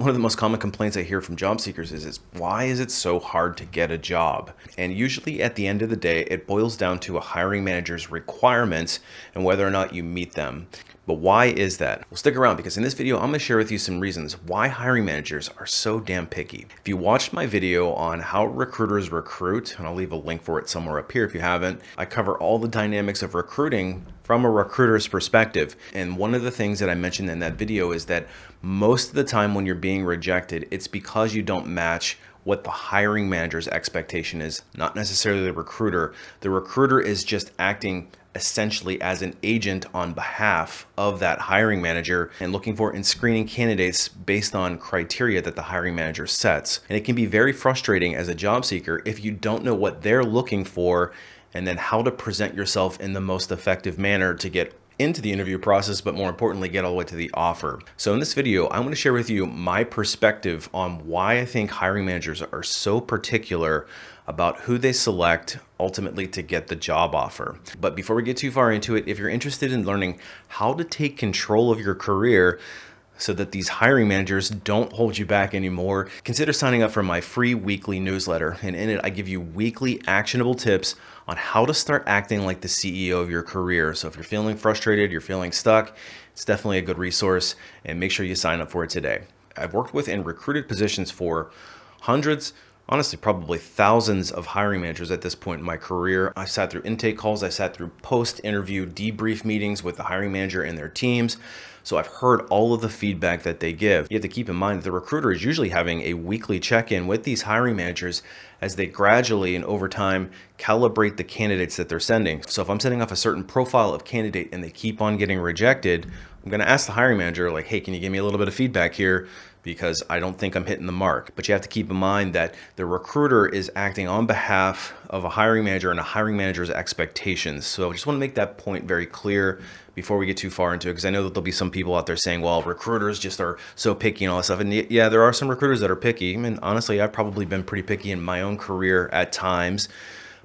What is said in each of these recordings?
One of the most common complaints I hear from job seekers is why is it so hard to get a job? And usually at the end of the day, it boils down to a hiring manager's requirements and whether or not you meet them. But why is that? Well, stick around because in this video, I'm going to share with you some reasons why hiring managers are so damn picky. If you watched my video on how recruiters recruit, and I'll leave a link for it somewhere up here if you haven't, I cover all the dynamics of recruiting from a recruiter's perspective. And one of the things that I mentioned in that video is that most of the time when you're being rejected, it's because you don't match what the hiring manager's expectation is, not necessarily the recruiter. The recruiter is just acting essentially as an agent on behalf of that hiring manager and looking for and screening candidates based on criteria that the hiring manager sets. And it can be very frustrating as a job seeker if you don't know what they're looking for and then how to present yourself in the most effective manner to get into the interview process, but more importantly, get all the way to the offer. So in this video, I want to share with you my perspective on why I think hiring managers are so particular about who they select ultimately to get the job offer. But before we get too far into it, if you're interested in learning how to take control of your career so that these hiring managers don't hold you back anymore, consider signing up for my free weekly newsletter. And in it, I give you weekly actionable tips on how to start acting like the CEO of your career. So if you're feeling frustrated, you're feeling stuck, it's definitely a good resource, and make sure you sign up for it today. I've worked with and recruited positions for hundreds, honestly, probably thousands of hiring managers at this point in my career. I sat through intake calls, I sat through post-interview debrief meetings with the hiring manager and their teams. So I've heard all of the feedback that they give. You have to keep in mind that the recruiter is usually having a weekly check-in with these hiring managers as they gradually and over time calibrate the candidates that they're sending. So if I'm sending off a certain profile of candidate and they keep on getting rejected, I'm going to ask the hiring manager, like, hey, can you give me a little bit of feedback here? Because I don't think I'm hitting the mark. But you have to keep in mind that the recruiter is acting on behalf of a hiring manager and a hiring manager's expectations. So I just want to make that point very clear before we get too far into it, because I know that there'll be some people out there saying, well, recruiters just are so picky and all that stuff. And yeah, there are some recruiters that are picky. I mean, honestly, I've probably been pretty picky in my own career at times,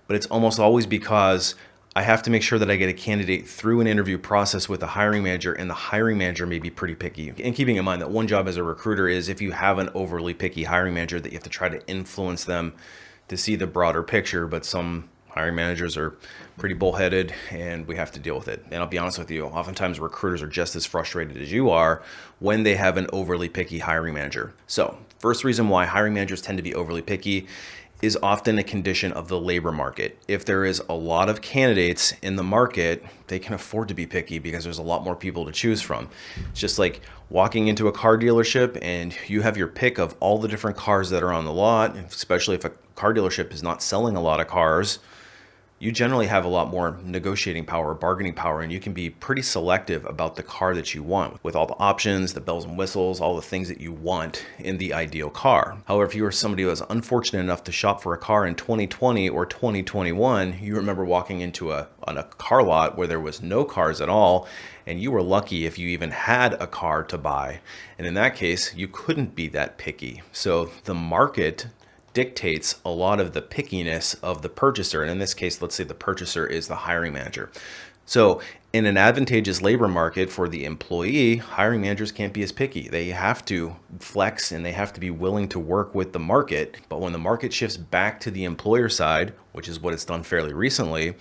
but it's almost always because I have to make sure that I get a candidate through an interview process with the hiring manager, and the hiring manager may be pretty picky. And keeping in mind that one job as a recruiter is if you have an overly picky hiring manager that you have to try to influence them to see the broader picture, but some hiring managers are pretty bullheaded and we have to deal with it. And I'll be honest with you, oftentimes recruiters are just as frustrated as you are when they have an overly picky hiring manager. So first reason why hiring managers tend to be overly picky is often a condition of the labor market. If there is a lot of candidates in the market, they can afford to be picky because there's a lot more people to choose from. It's just like walking into a car dealership and you have your pick of all the different cars that are on the lot, especially if a car dealership is not selling a lot of cars. You generally have a lot more negotiating power, bargaining power, and you can be pretty selective about the car that you want with all the options, the bells and whistles, all the things that you want in the ideal car. However, if you are somebody who is unfortunate enough to shop for a car in 2020 or 2021, you remember walking into a car lot where there was no cars at all, and you were lucky if you even had a car to buy. And in that case, you couldn't be that picky. So the market dictates a lot of the pickiness of the purchaser. And in this case, let's say the purchaser is the hiring manager. So in an advantageous labor market for the employee, hiring managers can't be as picky. They have to flex and they have to be willing to work with the market. But when the market shifts back to the employer side, which is what it's done fairly recently,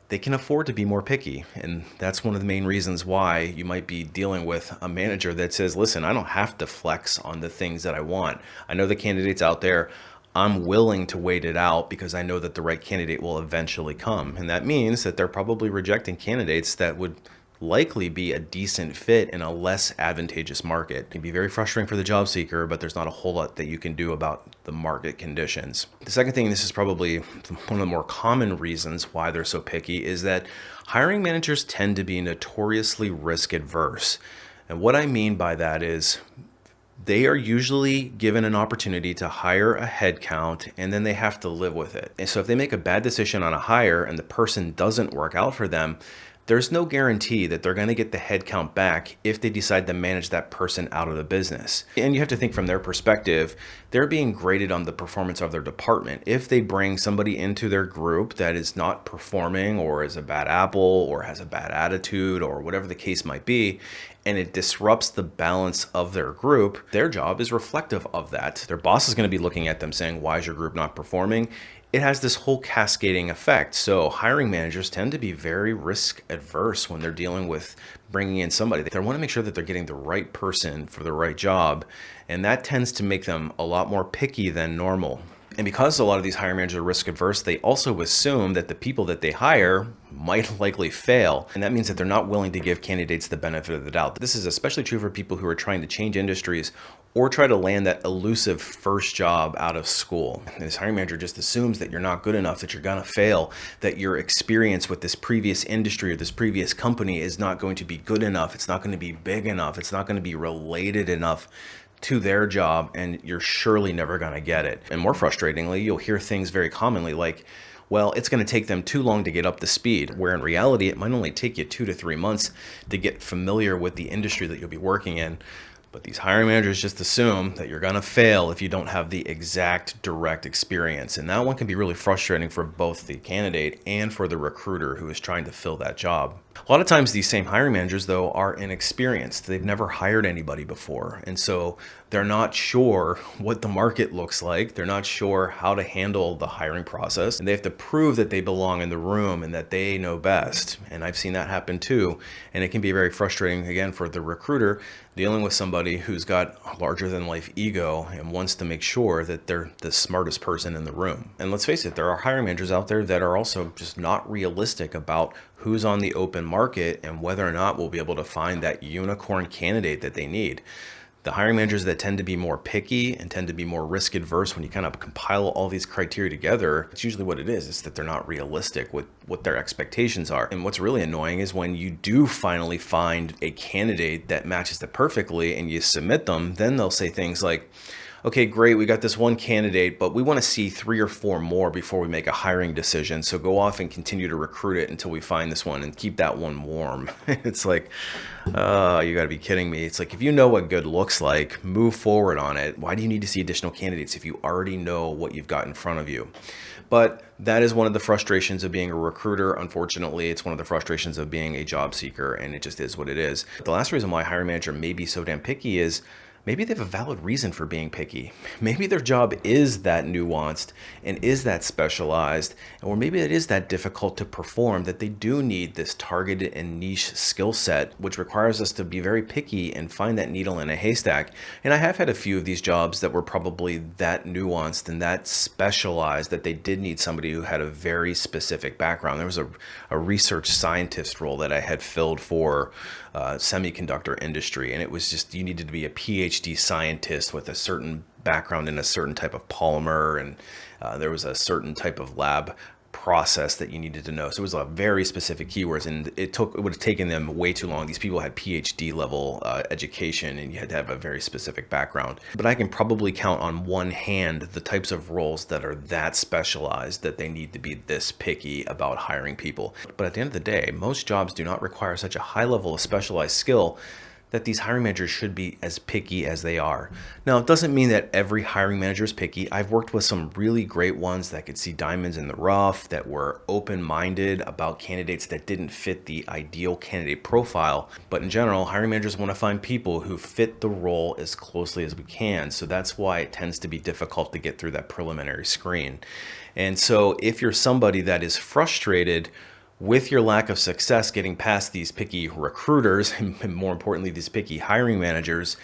they can afford to be more picky. And that's one of the main reasons why you might be dealing with a manager that says, listen, I don't have to flex on the things that I want. I know the candidates out there. I'm willing to wait it out because I know that the right candidate will eventually come. And that means that they're probably rejecting candidates that would likely be a decent fit in a less advantageous market. It can be very frustrating for the job seeker, but there's not a whole lot that you can do about the market conditions. The second thing, this is probably one of the more common reasons why they're so picky, is that hiring managers tend to be notoriously risk adverse. And what I mean by that is they are usually given an opportunity to hire a headcount and then they have to live with it. And so if they make a bad decision on a hire and the person doesn't work out for them, there's no guarantee that they're going to get the headcount back if they decide to manage that person out of the business. And you have to think from their perspective, they're being graded on the performance of their department. If they bring somebody into their group that is not performing or is a bad apple or has a bad attitude or whatever the case might be, and it disrupts the balance of their group, their job is reflective of that. Their boss is going to be looking at them saying, why is your group not performing? It has this whole cascading effect. So hiring managers tend to be very risk adverse when they're dealing with bringing in somebody. They want to make sure that they're getting the right person for the right job. And that tends to make them a lot more picky than normal. And because a lot of these hiring managers are risk adverse, they also assume that the people that they hire might likely fail. And that means that they're not willing to give candidates the benefit of the doubt. This is especially true for people who are trying to change industries or try to land that elusive first job out of school. And this hiring manager just assumes that you're not good enough, that you're gonna fail, that your experience with this previous industry or this previous company is not going to be good enough, it's not going to be big enough, it's not going to be related enough to their job, and you're surely never going to get it. And more frustratingly, you'll hear things very commonly like, well, it's going to take them too long to get up to speed, where in reality, it might only take you 2 to 3 months to get familiar with the industry that you'll be working in. But these hiring managers just assume that you're going to fail if you don't have the exact direct experience. And that one can be really frustrating for both the candidate and for the recruiter who is trying to fill that job. A lot of times these same hiring managers, though, are inexperienced. They've never hired anybody before. And so they're not sure what the market looks like. They're not sure how to handle the hiring process. And they have to prove that they belong in the room and that they know best. And I've seen that happen too. And it can be very frustrating, again, for the recruiter dealing with somebody who's got a larger than life ego and wants to make sure that they're the smartest person in the room. And let's face it, there are hiring managers out there that are also just not realistic about who's on the open market and whether or not we'll be able to find that unicorn candidate that they need. The hiring managers that tend to be more picky and tend to be more risk adverse, when you kind of compile all these criteria together, it's usually what it is that they're not realistic with what their expectations are. And what's really annoying is when you do finally find a candidate that matches it perfectly and you submit them, then they'll say things like, okay, great, we got this one candidate, but we want to see 3 or 4 more before we make a hiring decision. So go off and continue to recruit it until we find this one and keep that one warm. It's like, you gotta be kidding me. It's like, if you know what good looks like, move forward on it. Why do you need to see additional candidates if you already know what you've got in front of you? But that is one of the frustrations of being a recruiter. Unfortunately, it's one of the frustrations of being a job seeker, and it just is what it is. The last reason why a hiring manager may be so damn picky is maybe they have a valid reason for being picky. Maybe their job is that nuanced and is that specialized, or maybe it is that difficult to perform that they do need this targeted and niche skill set, which requires us to be very picky and find that needle in a haystack. And I have had a few of these jobs that were probably that nuanced and that specialized that they did need somebody who had a very specific background. There was a research scientist role that I had filled for semiconductor industry, and it was just, you needed to be a PhD scientist with a certain background in a certain type of polymer, and there was a certain type of lab process that you needed to know. So it was a very specific keywords, and it would have taken them way too long. These people had PhD level education, and you had to have a very specific background. But I can probably count on one hand the types of roles that are that specialized that they need to be this picky about hiring people. But at the end of the day, most jobs do not require such a high level of specialized skill that these hiring managers should be as picky as they are. Now, it doesn't mean that every hiring manager is picky. I've worked with some really great ones that could see diamonds in the rough, that were open-minded about candidates that didn't fit the ideal candidate profile. But in general, hiring managers want to find people who fit the role as closely as we can. So that's why it tends to be difficult to get through that preliminary screen. And so if you're somebody that is frustrated with your lack of success getting past these picky recruiters, and more importantly, these picky hiring managers,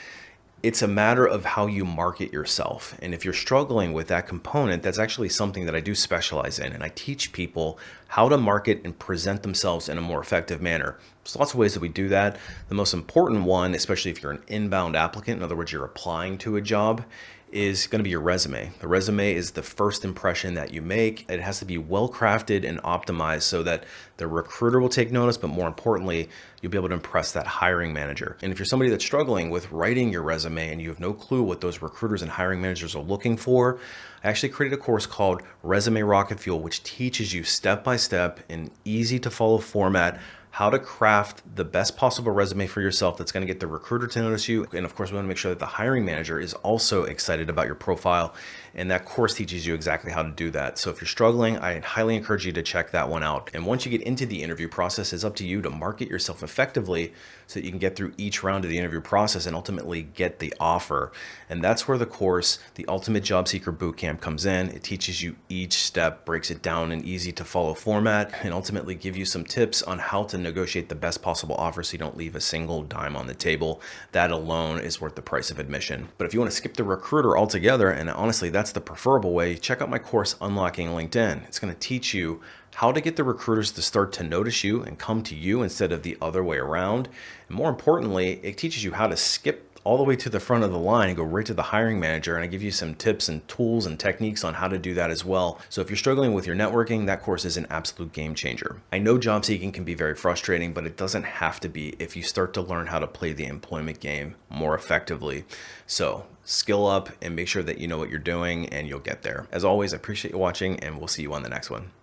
it's a matter of how you market yourself. And if you're struggling with that component, that's actually something that I do specialize in. And I teach people how to market and present themselves in a more effective manner. There's lots of ways that we do that. The most important one, especially if you're an inbound applicant, in other words, you're applying to a job, is going to be your resume. The resume is the first impression that you make. It has to be well crafted and optimized so that the recruiter will take notice, but more importantly, you'll be able to impress that hiring manager. And if you're somebody that's struggling with writing your resume and you have no clue what those recruiters and hiring managers are looking for, I actually created a course called Resume Rocket Fuel, which teaches you step by step in easy to follow format how to craft the best possible resume for yourself that's going to get the recruiter to notice you. And of course, we want to make sure that the hiring manager is also excited about your profile. And that course teaches you exactly how to do that. So if you're struggling, I highly encourage you to check that one out. And once you get into the interview process, it's up to you to market yourself effectively so that you can get through each round of the interview process and ultimately get the offer. And that's where the course, the Ultimate Job Seeker Bootcamp, comes in. It teaches you each step, breaks it down in easy to follow format, and ultimately give you some tips on how to negotiate the best possible offer so you don't leave a single dime on the table. That alone is worth the price of admission. But if you want to skip the recruiter altogether, and honestly, that's the preferable way, check out my course, Unlocking LinkedIn. It's going to teach you how to get the recruiters to start to notice you and come to you instead of the other way around. And more importantly, it teaches you how to skip all the way to the front of the line and go right to the hiring manager. And I give you some tips and tools and techniques on how to do that as well. So if you're struggling with your networking, that course is an absolute game changer. I know job seeking can be very frustrating, but it doesn't have to be if you start to learn how to play the employment game more effectively. So skill up and make sure that you know what you're doing and you'll get there. As always, I appreciate you watching and we'll see you on the next one.